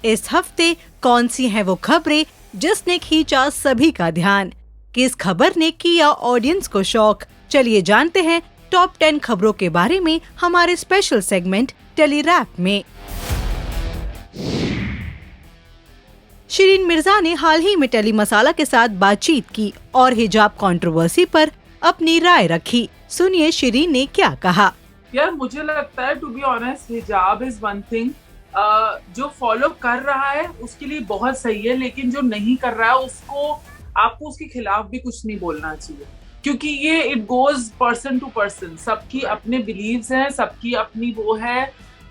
इस हफ्ते कौन सी हैं वो खबरें जिसने खींचा सभी का ध्यान? किस खबर ने किया ऑडियंस को शॉक? चलिए जानते हैं टॉप 10 खबरों के बारे में हमारे स्पेशल सेगमेंट टेली रैप में। शिरीन मिर्जा ने हाल ही में टेली मसाला के साथ बातचीत की और हिजाब कंट्रोवर्सी पर अपनी राय रखी। सुनिए शिरीन ने क्या कहा। यार मुझे लगता है टू बी ऑनेस्ट हिजाब इज वन थिंग। जो फॉलो कर रहा है उसके लिए बहुत सही है, लेकिन जो नहीं कर रहा है उसको आपको उसके खिलाफ भी कुछ नहीं बोलना चाहिए, क्योंकि ये it goes person to person. सबकी अपने बिलीव्स हैं, सबकी अपनी वो है,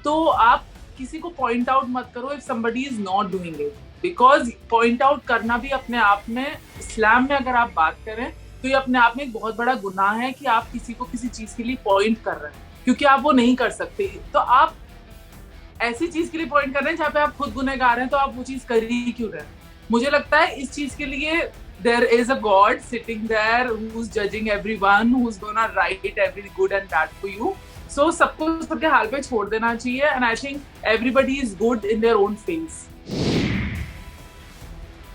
तो आप किसी को पॉइंट आउट मत करो if somebody is not doing it, because point out करना भी अपने आप में, इस्लाम में अगर आप बात करें तो ये अपने आप में एक बहुत बड़ा गुनाह है कि आप किसी को किसी चीज के लिए पॉइंट कर रहे हैं, क्योंकि आप वो नहीं कर सकते। तो आप ऐसी चीज के लिए पॉइंट कर रहे हैं जहाँ पे आप खुद गुनहगार हैं, तो आप वो चीज कर ही क्यों रहे हैं? मुझे लगता है इस चीज के लिए there is a God sitting there who's judging everyone, who's gonna write every good and bad for you. So सबको सबके हाल पे छोड़ देना चाहिए, and I think everybody is good in their own phase.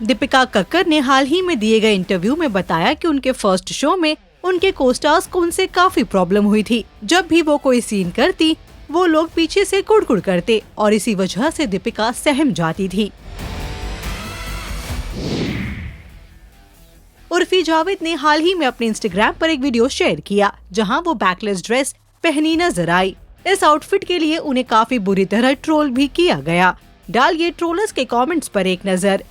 Deepika Kakkar ने हाल ही में दिए गए इंटरव्यू में बताया कि उनके फर्स्ट शो में उनके कोस्टार्स को उनसे काफी प्रॉब्लम हुई थी। जब भी वो कोई सीन करती, वो लोग पीछे से कुड़कुड़ करते और इसी वजह से दीपिका सहम जाती थी। उर्फी जावेद ने हाल ही में अपने इंस्टाग्राम पर एक वीडियो शेयर किया जहां वो बैकलेस ड्रेस पहनी नजर आई। इस आउटफिट के लिए उन्हें काफी बुरी तरह ट्रोल भी किया गया। डालिए ट्रोलर्स के कमेंट्स पर एक नजर।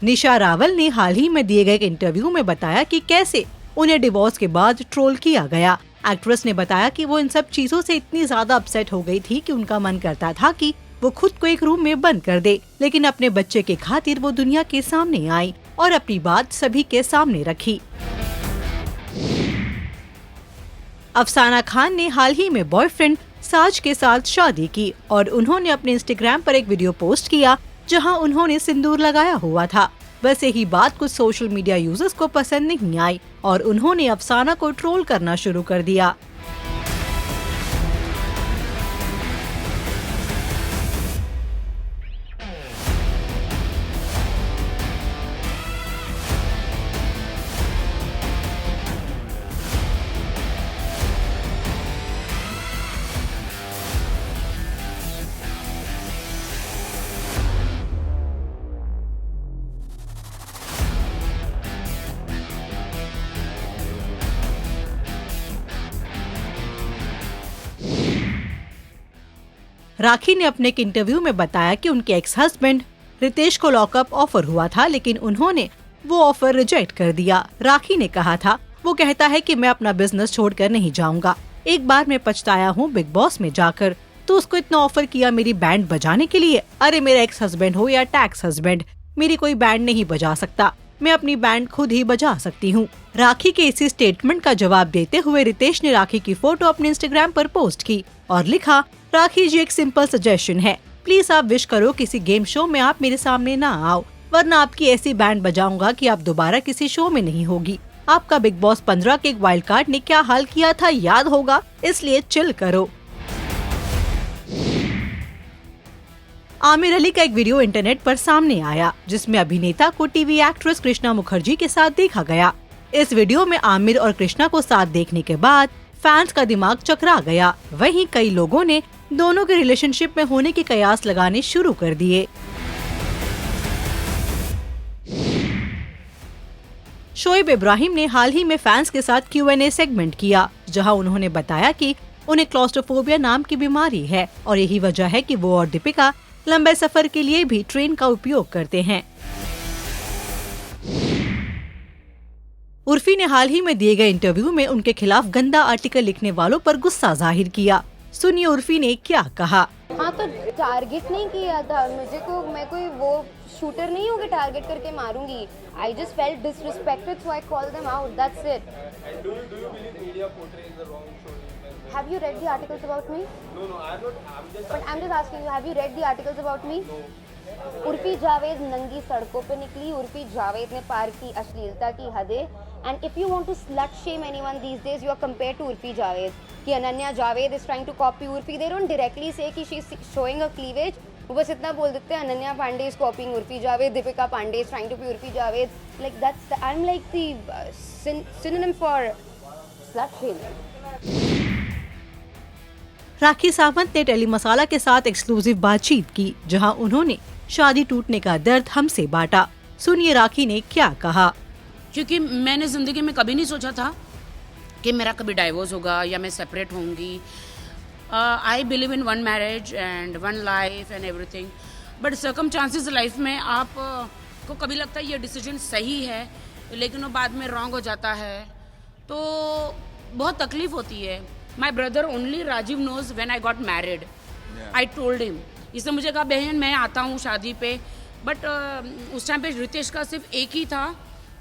निशा रावल ने हाल ही में दिए गए इंटरव्यू में बताया कि कैसे उन्हें डिवोर्स के बाद ट्रोल किया गया। एक्ट्रेस ने बताया कि वो इन सब चीजों से इतनी ज्यादा अपसेट हो गई थी कि उनका मन करता था कि वो खुद को एक रूम में बंद कर दे, लेकिन अपने बच्चे के खातिर वो दुनिया के सामने आई और अपनी बात सभी के सामने रखी। अफसाना खान ने हाल ही में बॉयफ्रेंड साज के साथ शादी की और उन्होंने अपने इंस्टाग्राम पर एक वीडियो पोस्ट किया जहां उन्होंने सिंदूर लगाया हुआ था। बस यही बात कुछ सोशल मीडिया यूजर्स को पसंद नहीं आई और उन्होंने अफसाना को ट्रोल करना शुरू कर दिया। राखी ने अपने एक इंटरव्यू में बताया कि उनके एक्स हस्बैंड रितेश को लॉकअप ऑफर हुआ था, लेकिन उन्होंने वो ऑफर रिजेक्ट कर दिया। राखी ने कहा था, वो कहता है कि मैं अपना बिजनेस छोड़कर नहीं जाऊंगा। एक बार मैं पछताया हूँ बिग बॉस में जाकर, तो उसको इतना ऑफर किया मेरी बैंड बजाने के लिए। अरे मेरा एक्स हस्बैंड हो या टैक्स हस्बैंड, मेरी कोई बैंड नहीं बजा सकता, मैं अपनी बैंड खुद ही बजा सकती हूँ। राखी के इसी स्टेटमेंट का जवाब देते हुए रितेश ने राखी की फोटो अपने इंस्टाग्राम पर पोस्ट की और लिखा, राखी जी एक सिंपल सजेशन है, प्लीज आप विश करो किसी गेम शो में आप मेरे सामने ना आओ, वरना आपकी ऐसी बैंड बजाऊंगा कि आप दोबारा किसी शो में नहीं होगी। आपका बिग बॉस 15 के एक वाइल्ड कार्ड ने क्या हाल किया था याद होगा, इसलिए चिल करो। आमिर अली का एक वीडियो इंटरनेट पर सामने आया जिसमें अभिनेता को टीवी एक्ट्रेस कृष्णा मुखर्जी के साथ देखा गया। इस वीडियो में आमिर और कृष्णा को साथ देखने के बाद फैंस का दिमाग चकरा गया। वहीं कई लोगों ने दोनों के रिलेशनशिप में होने के कयास लगाने शुरू कर दिए। शोएब इब्राहिम ने हाल ही में फैंस के साथ Q&A सेगमेंट किया, जहां उन्होंने बताया कि उन्हें क्लॉस्ट्रोफोबिया नाम की बीमारी है और यही वजह है कि वो और दीपिका लंबे सफर के लिए भी ट्रेन का उपयोग करते हैं। उर्फी ने हाल ही में दिए गए इंटरव्यू में उनके खिलाफ गंदा आर्टिकल लिखने वालों पर गुस्सा जाहिर किया। सुनिए उर्फी ने क्या कहा। हाँ तो टारगेट नहीं किया था मुझे को, मैं कोई वो शूटर नहीं हूँ कि टारगेट करके मारूंगी. I just felt disrespected so I call them out, that's it. And do you believe media portrays the wrong story? Have you read the articles about me? No, I'm not. I'm just asking you, have you read the articles about me? Urfi Javed नंगी सड़कों पे निकली, उर्फी जावेद ने पार की अश्लीलता की हदें. And if you want to slut shame anyone these days, you are compared to Urfi Javed. कि Ananya Javed is trying to copy Urfi. They don't directly say कि she is showing a cleavage. वो बस इतना बोल देते हैं Ananya Pandey is copying Urfi Javed, Deepika Pandey is trying to be Urfi Javed. Like that's I am like the synonym for slut shaming. Rakhi Sawant ने tele मसाला के साथ एक्सक्लूसिव बातचीत की, जहां उन्होंने शादी टूटने का दर्द हमसे बांटा. सुनिए राखी ने क्या कहा. क्योंकि मैंने ज़िंदगी में कभी नहीं सोचा था कि मेरा कभी डाइवोर्स होगा या मैं सेपरेट होंगी. I believe in one marriage and one life and everything, but circumstances life में आप को कभी लगता है ये डिसीजन सही है, लेकिन वो बाद में रॉन्ग हो जाता है, तो बहुत तकलीफ होती है. My brother only Rajiv knows when I got married. I told him. इसने मुझे कहा बहन मैं आता हूँ शादी पे, बट उस टाइम पे रितेश का सिर्फ एक ही था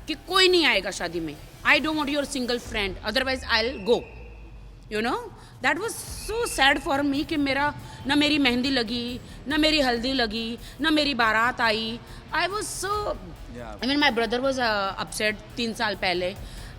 कि कोई नहीं आएगा शादी में. I don't want your single friend, otherwise I will go. You know that was so sad for me कि मेरा ना मेरी मेहंदी लगी, ना मेरी हल्दी लगी, ना मेरी बारात आई. I was so, I mean my brother was upset 3 साल पहले,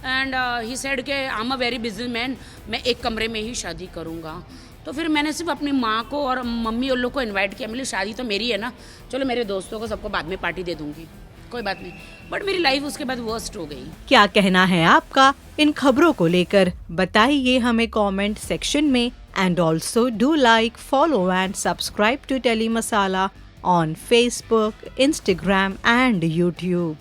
एंड ही सेड कि I am a very busy man, मैं एक कमरे में ही शादी करूँगा. तो फिर मैंने सिर्फ अपनी माँ को और मम्मी उन लोग को इनवाइट किया. मतलब शादी तो मेरी है ना, चलो मेरे दोस्तों को सबको बाद में पार्टी दे दूंगी, कोई बात नहीं. बट मेरी लाइफ उसके बाद वर्स्ट हो गई. क्या कहना है आपका इन खबरों को लेकर, बताइए हमें कमेंट सेक्शन में. And also do like, follow and subscribe to Tele Masala on Facebook, Instagram and YouTube.